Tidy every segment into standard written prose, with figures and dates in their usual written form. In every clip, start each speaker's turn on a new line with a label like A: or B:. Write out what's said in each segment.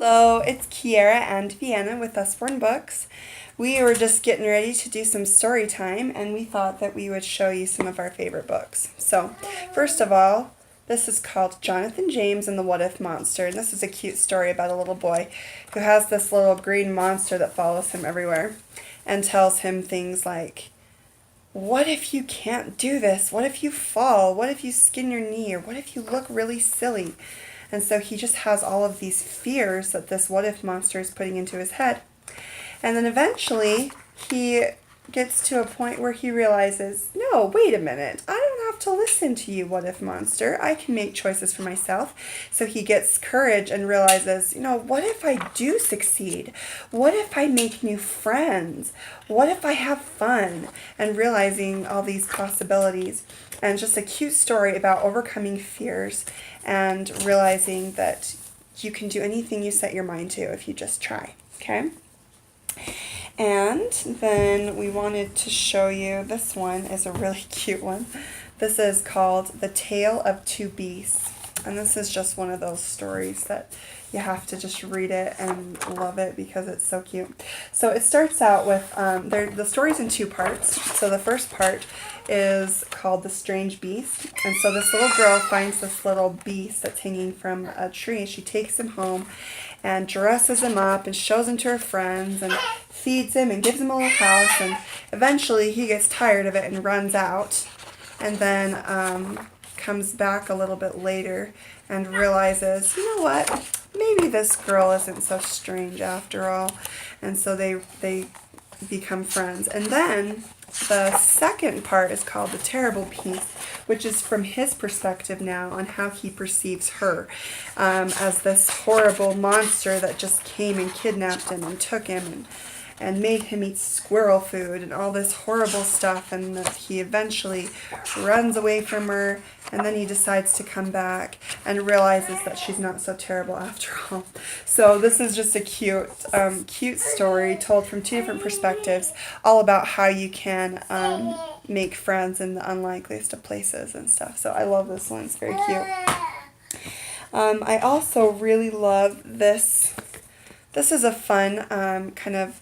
A: Hello, it's Kiara and Vienna with Usborne Books. We were just getting ready to do some story time and we thought that we would show you some of our favorite books. So, first of all, this is called Jonathan James and the What If Monster. And this is a cute story about a little boy who has this little green monster that follows him everywhere and tells him things like, what if you can't do this? What if you fall? What if you skin your knee? Or what if you look really silly? And so he just has all of these fears that this what if monster is putting into his head. And then eventually he gets to a point where he realizes, no, wait a minute, I don't have to listen to you, what if monster. I can make choices for myself. So he gets courage and realizes, what if I do succeed? What if I make new friends? What if I have fun? And realizing all these possibilities. And just a cute story about overcoming fears and realizing that you can do anything you set your mind to if you just try. Okay? And then we wanted to show you, this one is a really cute one. This is called The Tale of Two Beasts. And this is just one of those stories that you have to just read it and love it because it's so cute. So it starts out with, the story's in two parts. So the first part is called The Strange Beast. And so this little girl finds this little beast that's hanging from a tree. She takes him home and dresses him up and shows him to her friends and feeds him and gives him a little house. And eventually he gets tired of it and runs out. And then comes back a little bit later and realizes, you know what? Maybe this girl isn't so strange after all. And so they become friends. And then the second part is called The Terrible Beast, which is from his perspective now on how he perceives her as this horrible monster that just came and kidnapped him and took him and made him eat squirrel food and all this horrible stuff, and that he eventually runs away from her, and then he decides to come back and realizes that she's not so terrible after all. So this is just a cute story told from two different perspectives, all about how you can make friends in the unlikeliest of places and stuff. So I love this one. It's very cute. I also really love this. This is a fun kind of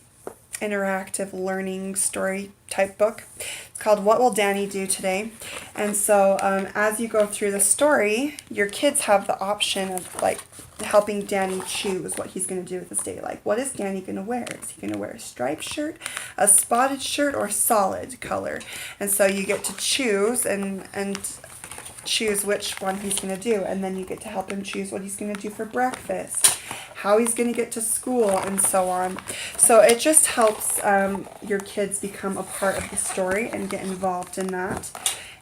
A: interactive learning story type book. It's called What Will Danny Do Today? And so as you go through the story, your kids have the option of like helping Danny choose what he's going to do with his day. Like, what is Danny going to wear? Is he going to wear a striped shirt, a spotted shirt, or a solid color? And so you get to choose and choose which one he's going to do, and then you get to help him choose what he's going to do for breakfast, how he's going to get to school, and so on. So it just helps your kids become a part of the story and get involved in that.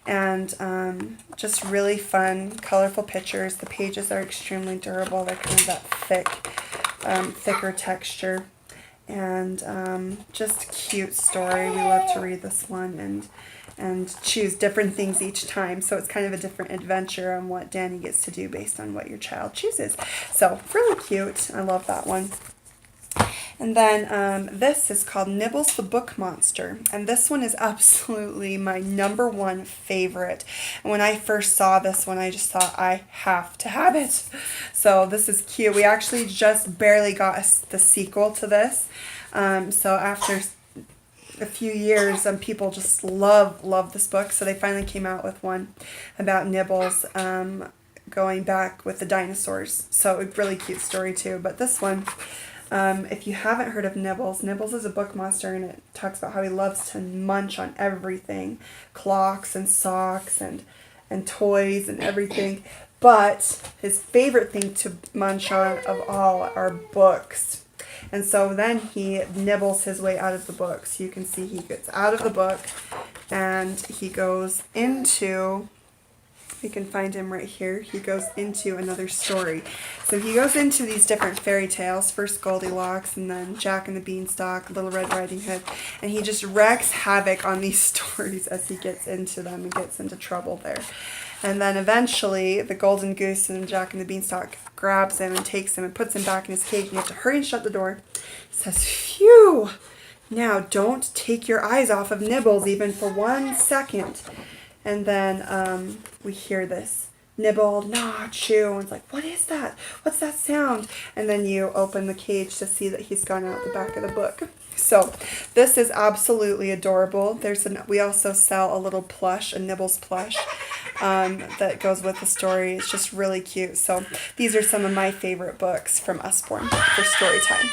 A: And just really fun, colorful pictures. The pages are extremely durable. They're kind of that thicker texture. And just cute story. We love to read this one and choose different things each time. So it's kind of a different adventure on what Danny gets to do based on what your child chooses. So really cute. I love that one. And then this is called Nibbles the Book Monster. And this one is absolutely my number one favorite. And when I first saw this one, I just thought, I have to have it. So this is cute. We actually just barely got the sequel to this. So after a few years, people just love this book. So they finally came out with one about Nibbles going back with the dinosaurs. So a really cute story too. But this one, if you haven't heard of Nibbles, Nibbles is a book monster, and it talks about how he loves to munch on everything. Clocks and socks and toys and everything. But his favorite thing to munch on of all are books. And so then he nibbles his way out of the book. So you can see he gets out of the book and he goes into, you can find him right here, he goes into another story. So he goes into these different fairy tales, first Goldilocks and then Jack and the Beanstalk, Little Red Riding Hood, and he just wreaks havoc on these stories as he gets into them and gets into trouble there. And then eventually the Golden Goose and Jack and the Beanstalk grabs him and takes him and puts him back in his cage, and you have to hurry and shut the door. He says, phew! Now don't take your eyes off of Nibbles even for 1 second. And then we hear this nibble, gnaw, chew, and it's like, what is that? What's that sound? And then you open the cage to see that he's gone out the back of the book. So this is absolutely adorable. We also sell a little plush, a Nibbles plush, that goes with the story. It's just really cute. So these are some of my favorite books from Usborne for story time.